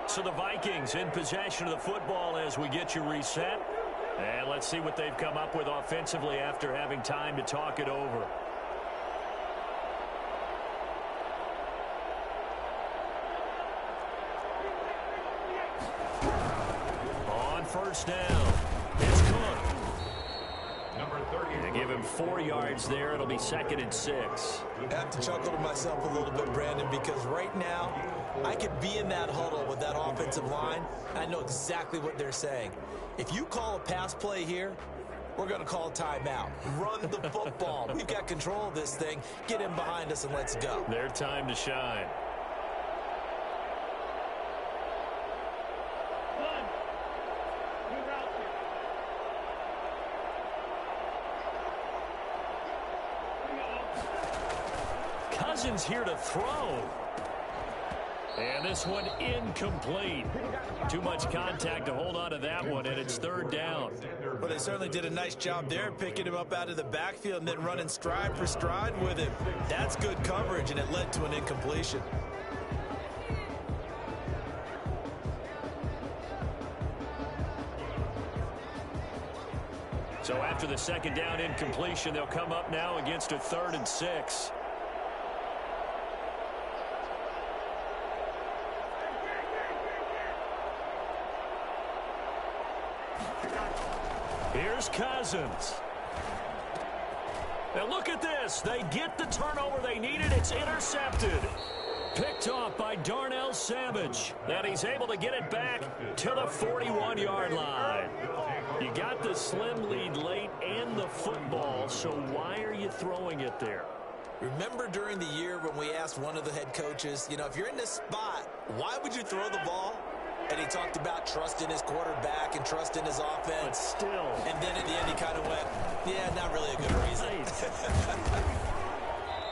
So the Vikings in possession of the football as we get you reset. And let's see what they've come up with offensively after having time to talk it over. On first down, it's Cook. Number 30. They give him 4 yards there. It'll be 2nd and 6. I have to chuckle to myself a little bit, Brandon, because right now I could be in that huddle with that offensive line. I know exactly what they're saying. If you call a pass play here, we're going to call a timeout. Run the football. We've got control of this thing. Get him behind us and let's go. Their time to shine. Cousins here to throw. And this one incomplete. Too much contact to hold on to that one, and it's 3rd down. Well, they certainly did a nice job there, picking him up out of the backfield and then running stride for stride with him. That's good coverage, and it led to an incompletion. So after the 2nd down incompletion, they'll come up now against a 3rd and 6. Here's Cousins. Now look at this. They get the turnover they needed. It's intercepted. Picked off by Darnell Savage. Then he's able to get it back to the 41-yard line. You got the slim lead late and the football, so why are you throwing it there? Remember during the year when we asked one of the head coaches, you know, if you're in this spot, why would you throw the ball? And he talked about trusting his quarterback and trusting his offense. But still. And then at the end he kind of went, yeah, not really a good reason.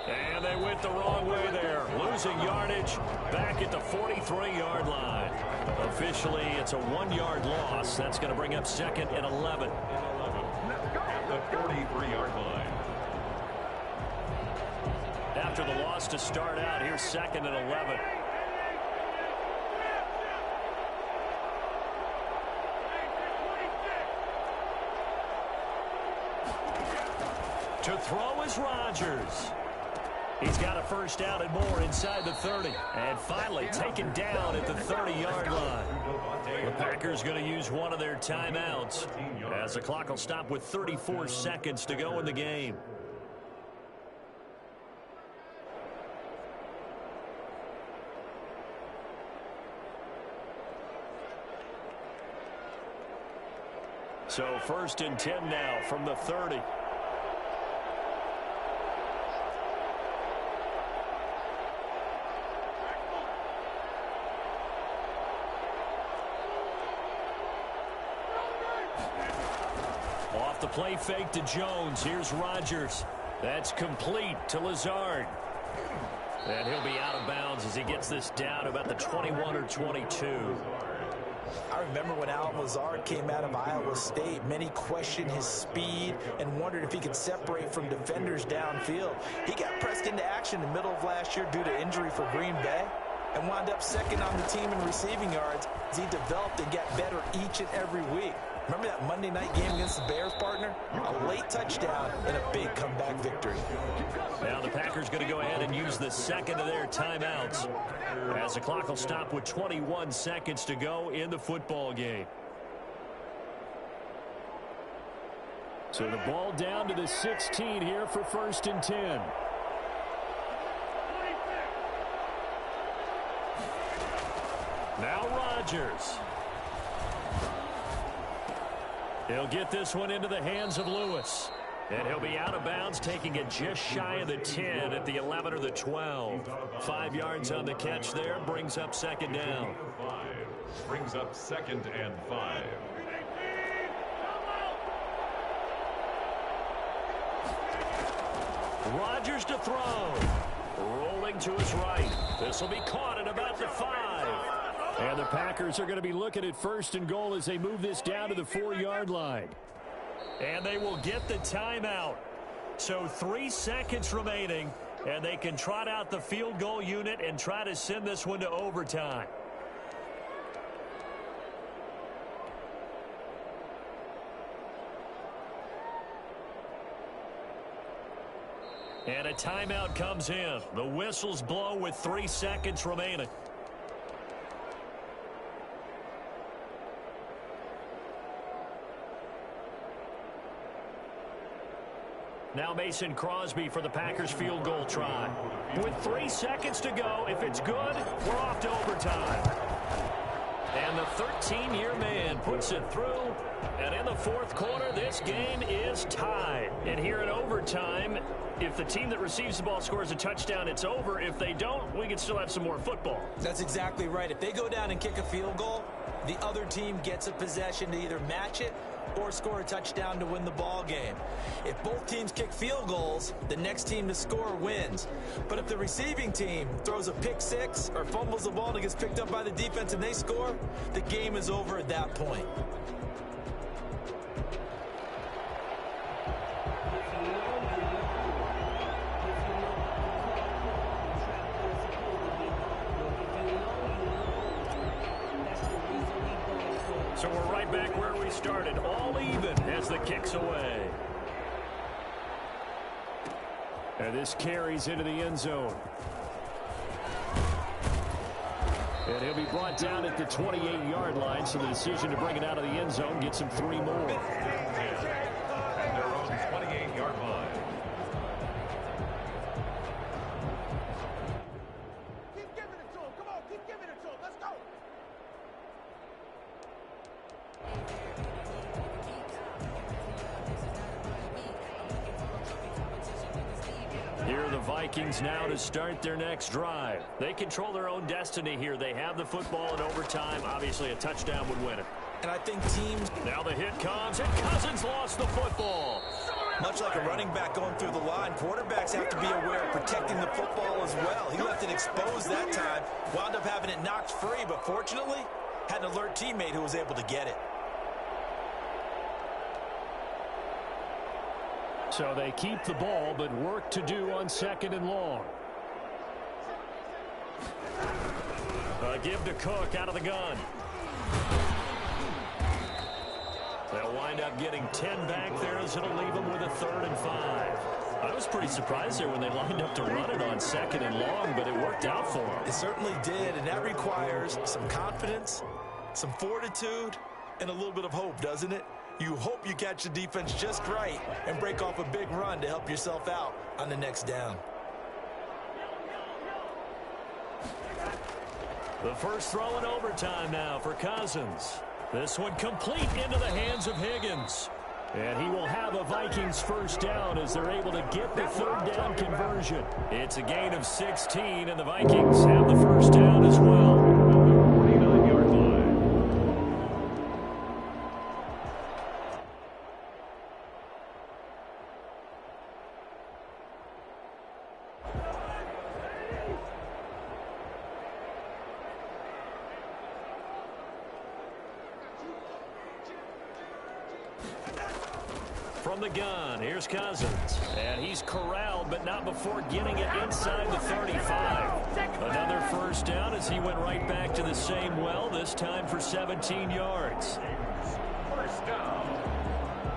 And they went the wrong way there. Losing yardage back at the 43-yard line. Officially, it's a 1-yard loss. That's going to bring up 2nd and 11. The 43-yard line. After the loss to start out, here's 2nd and 11. To throw is Rodgers. He's got a first down and more inside the 30. And finally taken down at the 30-yard line. The Packers going to use one of their timeouts as the clock will stop with 34 seconds to go in the game. So 1st and 10 now from the 30. Off the play fake to Jones. Here's Rodgers. That's complete to Lazard. And he'll be out of bounds as he gets this down about the 21 or 22. I remember when Al Lazard came out of Iowa State, many questioned his speed and wondered if he could separate from defenders downfield. He got pressed into action in the middle of last year due to injury for Green Bay and wound up 2nd on the team in receiving yards as he developed and got better each and every week. Remember that Monday night game against the Bears, partner? A late touchdown and a big comeback victory. Now the Packers going to go ahead and use the 2nd of their timeouts as the clock will stop with 21 seconds to go in the football game. So the ball down to the 16 here for 1st and 10. Now Rodgers. He'll get this one into the hands of Lewis. And he'll be out of bounds, taking it just shy of the 10 at the 11 or the 12. 5 yards on the catch there, brings up second down. Brings up 2nd and 5. Rodgers to throw. Rolling to his right. This will be caught at about the 5. And the Packers are going to be looking at 1st and goal as they move this down to the 4-yard line. And they will get the timeout. So 3 seconds remaining, and they can trot out the field goal unit and try to send this one to overtime. And a timeout comes in. The whistles blow with 3 seconds remaining. Now Mason Crosby for the Packers field goal try. With 3 seconds to go, if it's good, we're off to overtime. And the 13-year man puts it through. And in the 4th quarter, this game is tied. And here in overtime, if the team that receives the ball scores a touchdown, it's over. If they don't, we can still have some more football. That's exactly right. If they go down and kick a field goal, the other team gets a possession to either match it or score a touchdown to win the ball game. If both teams kick field goals, the next team to score wins. But if the receiving team throws a pick six or fumbles the ball and it gets picked up by the defense and they score, the game is over at that point. So we're right back where we started, all even as the kick's away. And this carries into the end zone. And he'll be brought down at the 28-yard line, so the decision to bring it out of the end zone gets him 3 more. At their own 28-yard line. Keep giving it to him. Come on, keep giving it to him. Let's go. Here are the Vikings now to start their next drive. They control their own destiny here. They have the football in overtime. Obviously, a touchdown would win it. And I think teams... Now the hit comes, and Cousins lost the football. Much like a running back going through the line, quarterbacks have to be aware of protecting the football as well. He left it exposed that time, wound up having it knocked free, but fortunately, had an alert teammate who was able to get it. So they keep the ball, but work to do on 2nd and long. A give to Cook out of the gun. They'll wind up getting 10 back there as it'll leave them with a 3rd and 5. I was pretty surprised there when they lined up to run it on 2nd and long, but it worked out for them. It certainly did, and that requires some confidence, some fortitude, and a little bit of hope, doesn't it? You hope you catch the defense just right and break off a big run to help yourself out on the next down. The first throw in overtime now for Cousins. This one complete into the hands of Higgins. And he will have a Vikings first down as they're able to get the 3rd down conversion. It's a gain of 16, and the Vikings have the first down as well. 49-yard line. From the gun, here's Cousins. And he's corralled, but not before getting it inside the 35. Another first down as he went right back to the same well, this time for 17 yards. First down.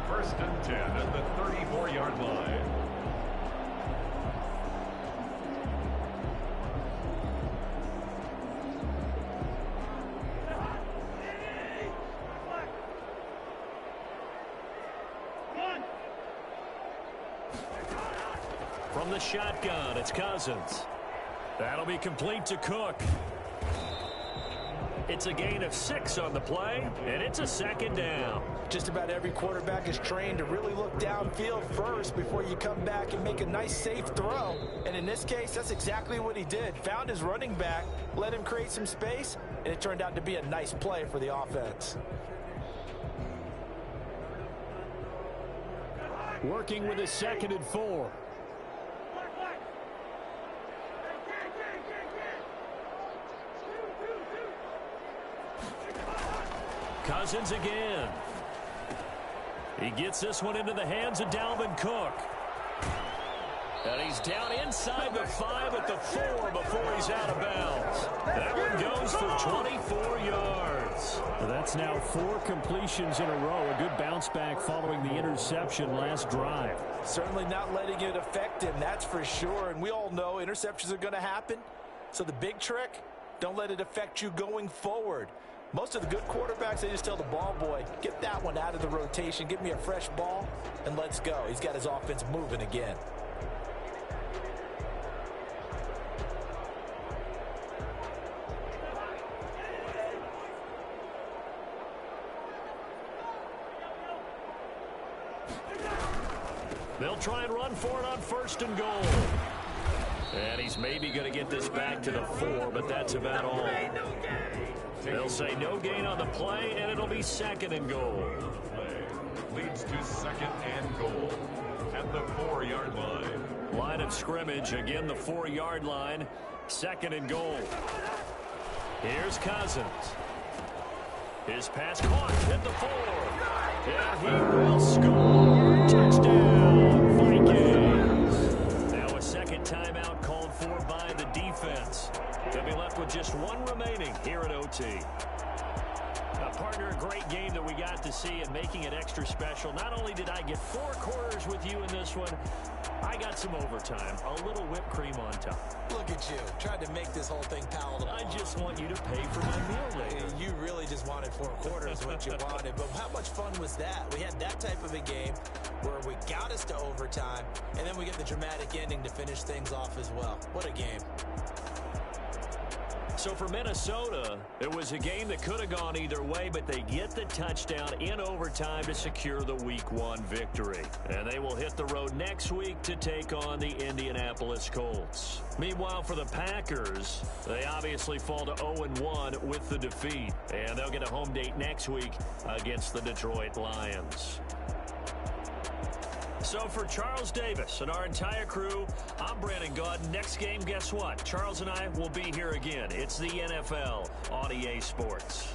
1st and 10 at the 34-yard line. From the shotgun, it's Cousins. That'll be complete to Cook. It's a gain of 6 on the play, and it's a second down. Just about every quarterback is trained to really look downfield first before you come back and make a nice, safe throw. And in this case, that's exactly what he did. Found his running back, let him create some space, and it turned out to be a nice play for the offense. Working with a 2nd and 4. Cousins again. He gets this one into the hands of Dalvin Cook. And he's down inside the 5 at the 4 before he's out of bounds. That one goes for 24 yards. Well, that's now 4 completions in a row. A good bounce back following the interception last drive. Certainly not letting it affect him, that's for sure. And we all know interceptions are going to happen. So the big trick, don't let it affect you going forward. Most of the good quarterbacks, they just tell the ball boy, get that one out of the rotation, give me a fresh ball, and let's go. He's got his offense moving again. They'll try and run for it on 1st and goal. And he's maybe going to get this back to the 4, but that's about all. They'll say no gain on the play, and it'll be 2nd and goal. Leads to 2nd and goal at the 4-yard line. Line of scrimmage, again the 4-yard line, 2nd and goal. Here's Cousins. His pass caught at the 4. And he will score. Touchdown, Vikings. Now a 2nd timeout called for by the defense. They'll be left with just 1 remaining here at OT. Partner, a great game that we got to see and making it extra special. Not only did I get 4 quarters with you in this one, I got some overtime, a little whipped cream on top. Look at you, tried to make this whole thing palatable. I just want you to pay for my meal later. You really just wanted 4 quarters, what you wanted. But how much fun was that? We had that type of a game where we got us to overtime, and then we get the dramatic ending to finish things off as well. What a game. So for Minnesota, it was a game that could have gone either way, but they get the touchdown in overtime to secure the Week 1 victory. And they will hit the road next week to take on the Indianapolis Colts. Meanwhile, for the Packers, they obviously fall to 0-1 with the defeat. And they'll get a home date next week against the Detroit Lions. So for Charles Davis and our entire crew, I'm Brandon Gaudin. Next game, guess what? Charles and I will be here again. It's the NFL on EA Sports.